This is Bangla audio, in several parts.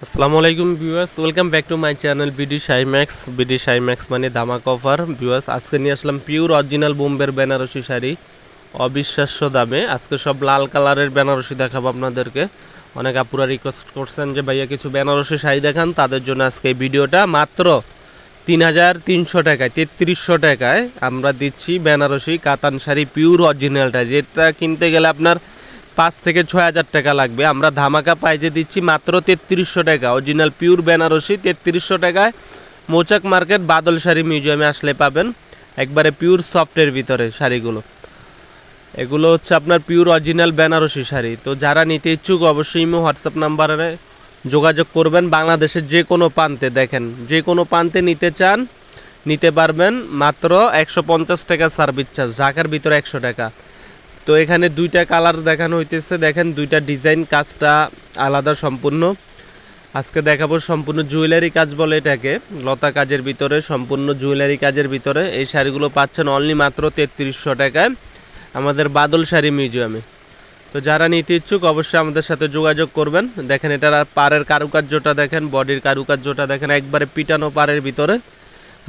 আসসালামু আলাইকুম viewers, welcome back to my channel BD Shaimax মানে ধামাকা অফার। ভিউয়ার্স, আজকে নিয়ে আসলাম পিওর অরিজিনাল বোম্বের বেনারসি শাড়ি অবিশ্বাস্য দামে। আজকে সব লাল কালারের বেনারসি দেখাবো আপনাদেরকে। অনেক আপুরা রিকোয়েস্ট করছেন যে ভাইয়া কিছু বেনারসি শাড়ি দেখান, তাদের জন্য আজকে এই ভিডিওটা। মাত্র ৩৩০০ টাকায় ৩৩০০ টাকায় আমরা দিচ্ছি বেনারসি কাতান শাড়ি পিওর অরিজিনালটা, যেটা কিনতে গেলে আপনার ৫ থেকে ৬ হাজার টাকা লাগবে। আমরা ধামাকা প্রাইজে দিচ্ছি মাত্র ৩৩০০ টাকা। অরিজিনাল পিওর বেনারসি ৩৩০০ টাকায় মৌচাক মার্কেট বাদল শাড়ি মিউজিয়ামে আসলে পাবেন। একবারে পিওর সফটের ভিতরে শাড়িগুলো, এগুলো হচ্ছে আপনার পিওর অরিজিনাল বেনারসি শাড়ি। তো যারা নিতে ইচ্ছুক অবশ্যই হোয়াটসঅ্যাপ নাম্বারে যোগাযোগ করবেন। বাংলাদেশের যে কোনো প্রান্তে, দেখেন যে কোনো প্রান্তে নিতে চান নিতে পারবেন। মাত্র ১৫০ টাকা সার্ভিস চার্জ, ঢাকার ভিতরে ১০০ টাকা। তো এখানে দুইটা কালার দেখানো হইতেছে, দেখেন দুইটা ডিজাইন, কাজটা আলাদা সম্পূর্ণ। আজকে দেখাবো সম্পূর্ণ জুয়েলারি কাজ বলে এটাকে, লতা কাজের ভিতরে, সম্পূর্ণ জুয়েলারি কাজের ভিতরে এই শাড়িগুলো পাচ্ছেন অনলি মাত্র ৩৩০০ টাকায় আমাদের বাদল শাড়ি মিউজিয়ামে। তো যারা নিতে ইচ্ছুক অবশ্যই আমাদের সাথে যোগাযোগ করবেন। দেখেন এটার পাড়ের কারুকার্যটা দেখেন, বডির কারুকার্যটা দেখেন, একবারে পিটানো পাড়ের ভিতরে।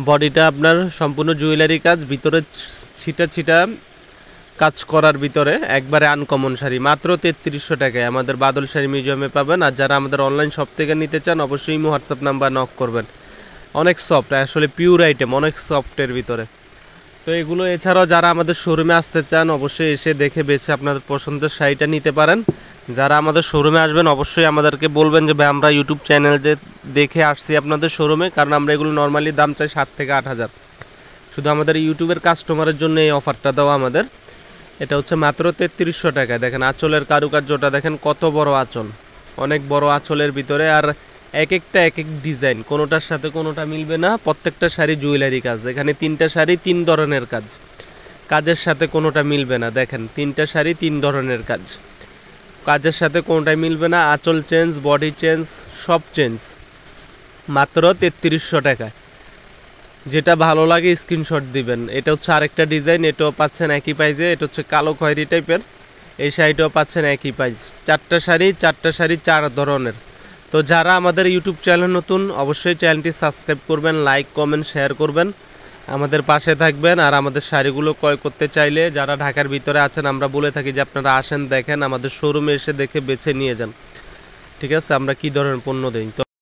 বডিটা আপনার সম্পূর্ণ জুয়েলারি কাজ, ভিতরে ছিটা ছিটা কাজ করার ভিতরে, একবারে আনকমন শাড়ি। মাত্র ৩৩০০ টাকায় আমাদের বাদল শাড়ি মিউজিয়ামে পাবেন। আর যারা আমাদের অনলাইন শপ থেকে নিতে চান অবশ্যই হোয়াটসঅ্যাপ নাম্বার নক করবেন। অনেক সফট, আসলে পিওর আইটেম, অনেক সফটের ভিতরে। তো এগুলো এছাড়াও যারা আমাদের শোরুমে আসতে চান অবশ্যই এসে দেখে বেছে আপনাদের পছন্দের শাড়িটা নিতে পারেন। যারা আমাদের শোরুমে আসবেন অবশ্যই আমাদেরকে বলবেন যে ভাই আমরা ইউটিউব চ্যানেল দেখে আসছি আপনাদের শোরুমে, কারণ আমরা এগুলো নর্মালি দাম চাই ৭ থেকে ৮ হাজার। শুধু আমাদের ইউটিউবের কাস্টমারের জন্য এই অফারটা দেওয়া আমাদের। এটা হচ্ছে মাত্র ৩৩০০ টাকায়। দেখেন আঁচলের কারুকার্যটা দেখেন, কত বড় আঁচল, অনেক বড় আঁচলের ভিতরে। আর এক একটা এক এক ডিজাইন, কোনোটার সাথে কোনোটা মিলবে না। প্রত্যেকটা শাড়ি জুয়েলারি কাজ, এখানে 3টা শাড়ি 3 ধরনের কাজ, কাজের সাথে কোনোটা মিলবে না। দেখেন 3টা শাড়ি 3 ধরনের কাজ, কাজের সাথে কোনোটাই মিলবে না। আঁচল চেঞ্জ, বডি চেঞ্জ, সব চেঞ্জ, মাত্র ৩৩০০ টাকায়। যেটা ভালো লাগে স্ক্রিনশট দিবেন। এটা হচ্ছে আরেকটা ডিজাইন, এটাও পাচ্ছেন একই প্রাইজে। এটা হচ্ছে কালো খয়েরি টাইপের, এই শাড়িটাও পাচ্ছেন একই প্রাইস। 4টা শাড়ি 4 ধরনের। তো যারা আমাদের ইউটিউব চ্যানেল নতুন অবশ্যই চ্যানেলটি সাবস্ক্রাইব করবেন, লাইক কমেন্ট শেয়ার করবেন, আমাদের পাশে থাকবেন। আর আমাদের শাড়িগুলো ক্রয় করতে চাইলে যারা ঢাকার ভিতরে আছেন আমরা বলে থাকি যে আপনারা আসেন, দেখেন আমাদের শোরুমে এসে দেখে বেছে নিয়ে যান। ঠিক আছে, আমরা কী ধরনের পণ্য দিই। তো